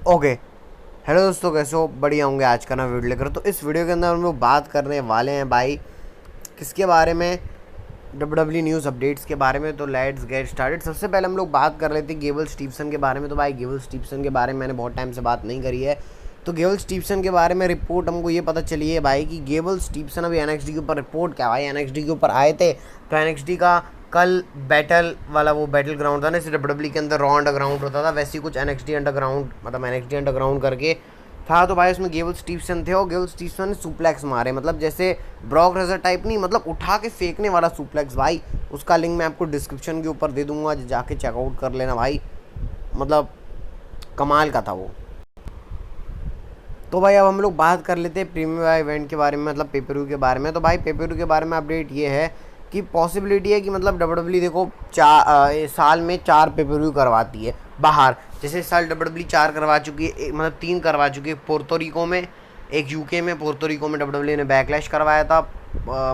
Okay. Hello दोस्तों, कैसे हो? बढ़िया होंगे। आज का ना वीडियो लेकर तो इस वीडियो के अंदर हम लोग बात करने वाले हैं भाई किसके बारे में, डब्ल्यू न्यूज़ अपडेट्स के बारे में। तो लेट्स गेट स्टार्टेड। सबसे पहले हम लोग बात कर रहे थे गेबल स्टीफसन के बारे में। तो भाई गेबल स्टीफसन के बारे में मैंने बहुत टाइम से बात नहीं करी है। तो गेबल स्टीफसन के बारे में रिपोर्ट हमको ये पता चली है भाई कि गेबल स्टीफसन अभी एनएक्सटी के ऊपर रिपोर्ट क्या भाई एनएक्सटी के ऊपर आए थे। तो एनएक्सटी का कल बैटल वाला वो बैटल ग्राउंड था ना, जैसे डब्ल्यू के अंदर रॉ अंडरग्राउंड होता था वैसे ही कुछ एनएक्सटी अंडरग्राउंड, मतलब एनएक्सटी अंडरग्राउंड करके था। तो भाई उसमें गेबल स्टीफसन थे और गेबल स्टीफसन ने सुप्लेक्स मारे, मतलब जैसे ब्रॉक रेजर टाइप नहीं, मतलब उठा के फेंकने वाला सुप्लेक्स भाई। उसका लिंक मैं आपको डिस्क्रिप्शन के ऊपर दे दूंगा, जाके चेकआउट कर लेना भाई, मतलब कमाल का था वो। तो भाई अब हम लोग बात कर लेते हैं प्रीमियम इवेंट के बारे में, मतलब पेपर व्यू के बारे में। तो भाई पेपर व्यू के बारे में अपडेट ये है कि पॉसिबिलिटी है कि मतलब डब्ल्यू देखो साल में 4 पेपर व्यू करवाती है बाहर। जैसे इस साल डब्ल्यू 4 करवा चुकी है, मतलब 3 करवा चुकी है। पोर्टोरिको में, एक यूके में, पोर्टोरिको में डब्ल्यू ने बैकलैश करवाया था,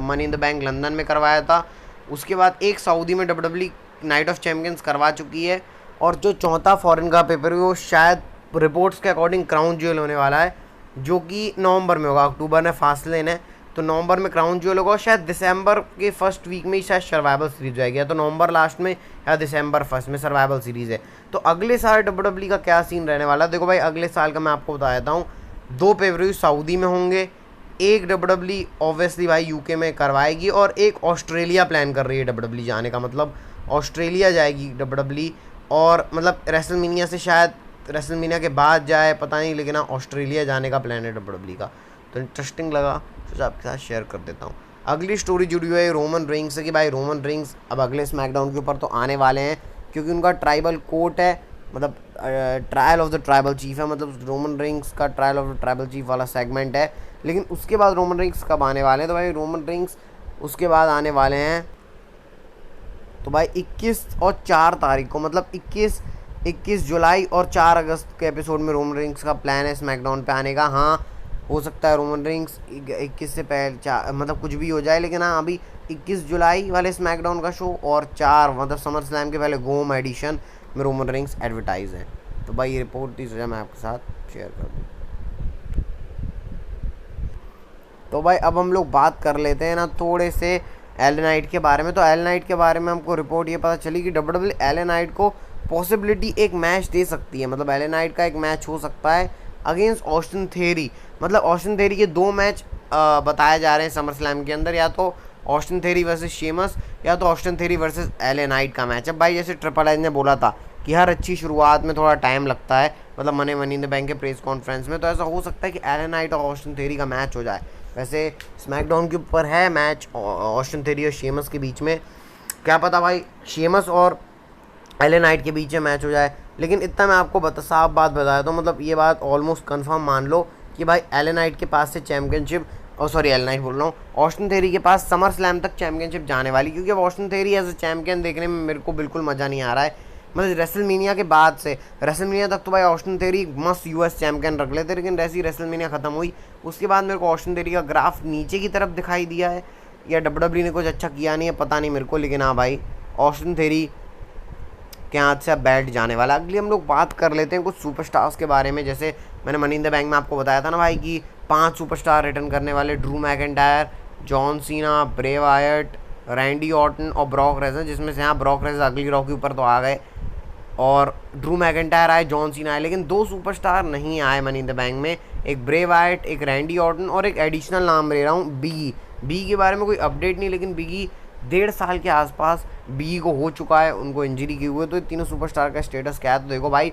money in the bank London में करवाया था। उसके बाद एक सऊदी में डब्ल्यू नाइट ऑफ चैम्पियंस करवा चुकी है। और जो चौथा फॉरेन का पेपर व्यू शायद रिपोर्ट्स के अकॉर्डिंग क्राउन ज्वेल होने वाला है, जो कि नवंबर में होगा। अक्टूबर में फासलेन है, तो नवंबर में क्राउन ज्वेल होगा। शायद दिसंबर के फर्स्ट वीक में ही शायद सर्वाइवल सीरीज जाएगी, या तो नवंबर लास्ट में या दिसंबर फर्स्ट में सर्वाइवल सीरीज है। तो अगले साल डब्ल्यू का क्या सीन रहने वाला है देखो भाई। अगले साल का मैं आपको बता देता हूँ, 2 पेपर व्यू सऊदी में होंगे, एक डब्ल्यू ऑब्वियसली भाई यूके में करवाएगी, और एक ऑस्ट्रेलिया प्लान कर रही है डब्ल्यू जाने का, मतलब ऑस्ट्रेलिया जाएगी डब्ल्यू। और मतलब रेसलमेनिया से शायद रेसलमेनिया के बाद जाए पता नहीं, लेकिन हाँ ऑस्ट्रेलिया जाने का प्लान है डब्ल्यू का। तो इंटरेस्टिंग लगा, सोचा आपके साथ शेयर कर देता हूँ। अगली स्टोरी जुड़ी हुई है रोमन रेंस से कि भाई रोमन रेंस अब अगले स्मैकडाउन के ऊपर तो आने वाले हैं, क्योंकि उनका ट्राइबल कोर्ट है, मतलब trial of the tribal chief है, मतलब रोमन रेंस का trial of the tribal chief वाला सेगमेंट है। लेकिन उसके बाद रोमन रेंस कब आने वाले हैं? तो भाई रोमन रेंस उसके बाद आने वाले हैं तो भाई 21 और 4 तारीख को, मतलब 21 जुलाई और 4 अगस्त के एपिसोड में रोमन रेंस का प्लान है स्मैकडाउन पे आने का। हाँ हो सकता है रोमन रेंस 21 से पहले मतलब कुछ भी हो जाए, लेकिन हाँ अभी 21 जुलाई वाले स्मैकडाउन का शो और 4 मतलब समर स्लैम के पहले गोम एडिशन में रोमन रेंस एडवर्टाइज है। तो भाई ये रिपोर्ट थी, सोचा मैं आपके साथ शेयर कर दूँ। तो भाई अब हम लोग बात कर लेते हैं ना थोड़े से एल नाइट के बारे में। तो एल नाइट के बारे में हमको रिपोर्ट ये पता चली कि डब्ल्यू एल नाइट को पॉसिबिलिटी एक मैच दे सकती है, मतलब एल नाइट का एक मैच हो सकता है अगेंस्ट ऑस्टिन थेरी। मतलब ऑस्टिन थेरी के 2 मैच बताए जा रहे हैं समर स्लैम के अंदर, या तो ऑस्टिन थेरी वर्सेस शेमस, या तो Austin theory versus L night का मैच। अब भाई जैसे ट्रिपल एच ने बोला था कि हर अच्छी शुरुआत में थोड़ा टाइम लगता है, मतलब मनी इन द बैंक के प्रेस कॉन्फ्रेंस में, तो ऐसा हो सकता है कि एल नाइट और ऑस्टिन थेरी का मैच हो जाए। वैसे स्मैकडाउन के ऊपर है मैच ऑस्टिन थेरी और शेमस के बीच में, क्या पता भाई शेमस और एल नाइट के बीच में मैच हो जाए। लेकिन इतना मैं आपको साफ बात बताया तो मतलब ये बात ऑलमोस्ट कंफर्म मान लो कि भाई एल नाइट के पास से चैम्पियनशिप, और सॉरी एल नाइट बोल रहा हूँ, ऑस्टिन थेरी के पास समर स्लैम तक चैम्पियनशिप जाने वाली। क्योंकि अब Austin Theory as a champion देखने में मेरे को बिल्कुल मज़ा नहीं आ रहा है। मतलब रेसलमेनिया के बाद से, रेसलमेनिया तक तो भाई ऑस्टिन थेरी मस्त यूएस चैम्पियन रख लेते, लेकिन जैसी रेसलमेनिया ख़त्म हुई उसके बाद मेरे को ऑस्टिन थेरी का ग्राफ नीचे की तरफ दिखाई दिया है, या डब्ल्यू ने कुछ अच्छा किया नहीं है पता नहीं मेरे को। लेकिन हाँ भाई ऑस्टिन थेरी के हाथ से अब बैठ जाने वाला। अगली हम लोग बात कर लेते हैं कुछ सुपरस्टार्स के बारे में। जैसे मैंने मनी इन द बैंक में आपको बताया था ना भाई कि 5 सुपरस्टार रिटर्न करने वाले, ड्रू मैकिंटायर, जॉन सीना, ब्रे वायट, रैंडी ऑर्टन और ब्रॉक रेजर, जिसमें से यहाँ ब्रॉक रेजर अगली रॉ के ऊपर तो आ गए, और ड्रू मैकिंटायर आए, जॉन सीना आए, लेकिन 2 सुपरस्टार नहीं आए मनी इन द बैंक में, एक ब्रे वायट, एक रैंडी ऑर्टन, और एक एडिशनल नाम ले रहा हूँ बिगी के बारे में कोई अपडेट नहीं, लेकिन बिगी 1.5 साल के आसपास बिगी को हो चुका है, उनको इंजरी की हुई है। तो तीनों सुपरस्टार का स्टेटस क्या है? तो देखो भाई,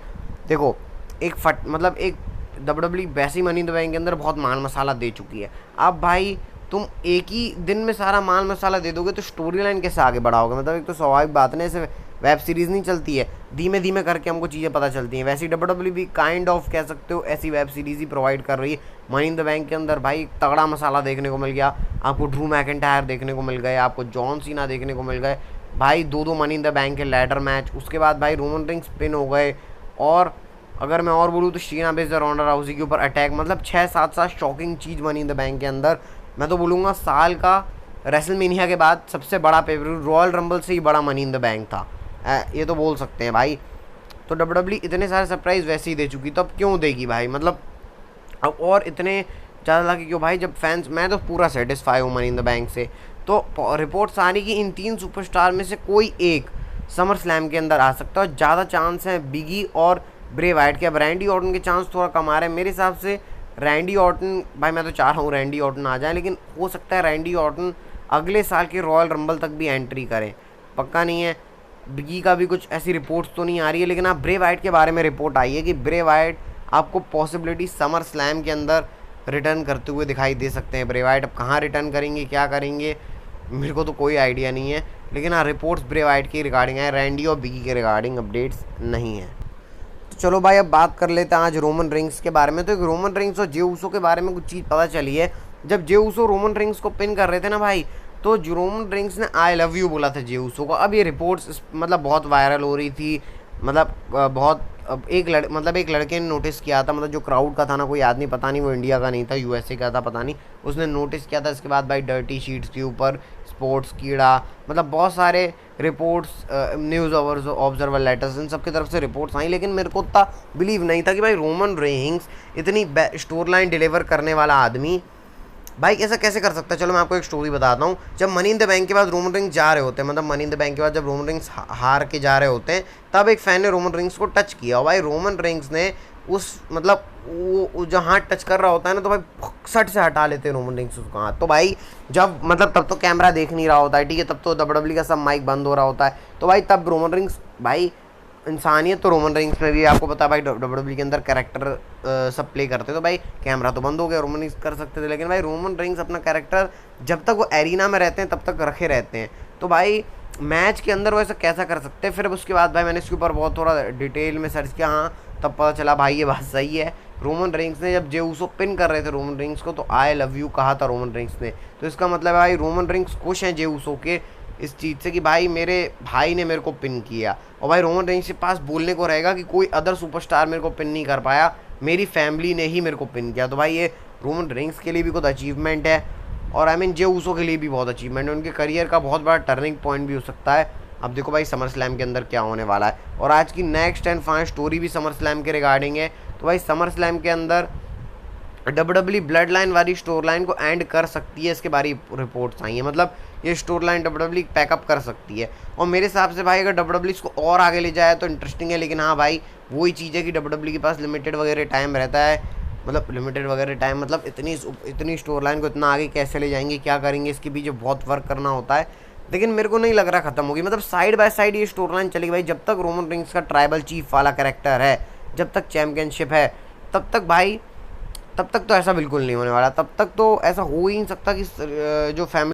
देखो एक मतलब एक डब्ल्यू वैसी मनी इन द बैंक के अंदर बहुत माल मसाला दे चुकी है। अब भाई तुम एक ही दिन में सारा माल मसाला दे दोगे तो स्टोरी लाइन कैसे आगे बढ़ाओगे? मतलब एक तो स्वाभाविक बात नहीं, ऐसे वेब सीरीज़ नहीं चलती है, धीमे धीमे करके हमको चीज़ें पता चलती हैं। वैसे डब्ल्यू भी काइंड ऑफ कह सकते हो ऐसी वेब सीरीज़ ही प्रोवाइड कर रही है। मनी इन द बैंक के अंदर भाई तगड़ा मसाला देखने को मिल गया आपको, ड्रू मैकिंटायर देखने को मिल गए, आपको जॉन सीना देखने को मिल गए भाई, 2 मनी इन द बैंक के लैडर मैच। उसके बाद भाई रोमन रिंग्स पिन हो गए, और अगर मैं और बोलूँ तो शीना बेस्ड रॉन्डा राउसी के ऊपर अटैक, मतलब 6-7 shocking cheese money in the bank के अंदर। मैं तो बोलूँगा साल का रेसलमेनिया के बाद सबसे बड़ा पेपर रॉयल रंबल से ही बड़ा मनी इन द बैंक था, ये तो बोल सकते हैं भाई। तो WWE इतने सारे सरप्राइज वैसे ही दे चुकी, तो अब क्यों देगी भाई, मतलब अब और इतने ज़्यादा लाके क्यों भाई, जब फैंस, मैं तो पूरा सेटिस्फाई हूँ मनी इन द बैंक से। तो रिपोर्ट्स आ रही कि इन 3 सुपरस्टार में से कोई एक समर स्लैम के अंदर आ सकता है, ज़्यादा चांस है बिगी और ब्रे वाइट के। अब रैंडी ऑर्टन के चांस थोड़ा कम आ रहे हैं मेरे हिसाब से। रैंडी ऑर्टन भाई, मैं तो चाह रहा हूँ रैंडी ऑर्टन आ जाए, लेकिन हो सकता है रैंडी ऑर्टन अगले साल के रॉयल रंबल तक भी एंट्री करें, पक्का नहीं है। बिगी का भी कुछ ऐसी रिपोर्ट्स तो नहीं आ रही है, लेकिन आप ब्रे वाइट के बारे में रिपोर्ट आई है कि ब्रे वाइट आपको पॉसिबिलिटी समर स्लैम के अंदर रिटर्न करते हुए दिखाई दे सकते हैं। ब्रे वाइट अब कहाँ रिटर्न करेंगे, क्या करेंगे, मेरे को तो कोई आइडिया नहीं है, लेकिन हाँ रिपोर्ट्स ब्रे वाइट की रिगार्डिंग है, रैंडी और बिगी के रिगार्डिंग अपडेट्स नहीं है। तो चलो भाई अब बात कर लेते हैं आज रोमन रिंग्स के बारे में। तो एक रोमन रिंग्स और जे ऊसो के बारे में कुछ चीज़ पता चली है। जब जे ऊसो रोमन रिंग्स को पिन कर रहे थे ना भाई, तो रोमन रिंग्स ने आई लव यू बोला था जे ऊसो को। अब ये रिपोर्ट्स मतलब बहुत वायरल हो रही थी, मतलब बहुत एक लड़के ने नोटिस किया था, मतलब जो क्राउड का था ना, कोई आदमी, पता नहीं वो इंडिया का नहीं था, यूएसए का था, पता नहीं, उसने नोटिस किया था। इसके बाद भाई डर्टी शीट्स के ऊपर स्पोर्ट्स कीड़ा, मतलब बहुत सारे रिपोर्ट्स, न्यूज़ ऑब्जर्वर लेटर्स, इन सब की तरफ से रिपोर्ट्स आई, लेकिन मेरे को उतना बिलीव नहीं था कि भाई रोमन रेंग्स इतनी स्टोर लाइन डिलीवर करने वाला आदमी भाई ऐसा कैसे कर सकता है। चलो मैं आपको एक स्टोरी बताता हूँ। जब मनी इन द बैंक के बाद रोमन रिंग्स जा रहे होते हैं, मतलब मनी इन द बैंक के बाद जब रोमन रिंग्स हार के जा रहे होते हैं, तब एक फ़ैन ने रोमन रिंग्स को टच किया, और भाई रोमन रिंग्स ने उस मतलब वो जो हाथ टच कर रहा होता है ना, तो भाई सट से हटा लेते हैं रोमन रिंग्स उसका हाथ। तो भाई जब मतलब तब तो कैमरा देख नहीं रहा होता है, ठीक है, तब तो WWE का सब माइक बंद हो रहा होता है, तो भाई तब रोमन रिंग्स, भाई इंसानियत तो रोमन रिंग्स में भी, आपको पता है भाई WWE के अंदर कैरेक्टर सब प्ले करते, तो भाई कैमरा तो बंद हो गया, रोमन रिंग्स कर सकते थे, लेकिन भाई रोमन रिंग्स अपना कैरेक्टर जब तक वो एरिना में रहते हैं तब तक रखे रहते हैं, तो भाई मैच के अंदर वो ऐसा कैसा कर सकते हैं। फिर उसके बाद भाई मैंने इसके ऊपर बहुत थोड़ा डिटेल में सर्च किया, हाँ तब पता चला भाई ये बात सही है। रोमन रिंग्स ने जब जे ऊसो पिन कर रहे थे रोमन रिंग्स को, तो आई लव यू कहा था रोमन रिंग्स ने, तो इसका मतलब है भाई रोमन रिंग्स खुश हैं जे ऊसो के इस चीज़ से कि भाई मेरे भाई ने मेरे को पिन किया, और भाई रोमन रिंग्स के पास बोलने को रहेगा कि कोई अदर सुपरस्टार मेरे को पिन नहीं कर पाया, मेरी फैमिली ने ही मेरे को पिन किया। तो भाई ये रोमन रिंग्स के लिए भी कुछ अचीवमेंट है, और आई मीन जे ऊसो के लिए भी बहुत अचीवमेंट है, उनके करियर का बहुत बड़ा टर्निंग पॉइंट भी हो सकता है। अब देखो भाई समर स्लैम के अंदर क्या होने वाला है, और आज की नेक्स्ट एंड फाइनल स्टोरी भी समर स्लैम के रिगार्डिंग है। तो भाई समर स्लैम के अंदर WWE ब्लड लाइन वाली स्टोर लाइन को एंड कर सकती है, इसके बारे रिपोर्ट्स आई हैं, मतलब ये स्टोर लाइन WWE पैकअप कर सकती है, और मेरे हिसाब से भाई अगर WWE इसको और आगे ले जाए तो इंटरेस्टिंग है, लेकिन हाँ भाई वही चीज़ है कि WWE के पास लिमिटेड वगैरह टाइम रहता है, मतलब लिमिटेड वगैरह टाइम, मतलब इतनी स्टोर लाइन को इतना आगे कैसे ले जाएंगे, क्या करेंगे, इसके पीछे बहुत वर्क करना होता है, लेकिन मेरे को नहीं लग रहा खत्म होगी, मतलब साइड बाय साइड ये स्टोर लाइन चलेगी भाई। जब तक रोमन रिंग्स का ट्राइबल चीफ वाला कैरेक्टर है, जब तक चैम्पियनशिप है, तब तक भाई, तब तक तो ऐसा बिल्कुल नहीं होने वाला, तब तक तो ऐसा हो ही नहीं सकता कि जो फैमिली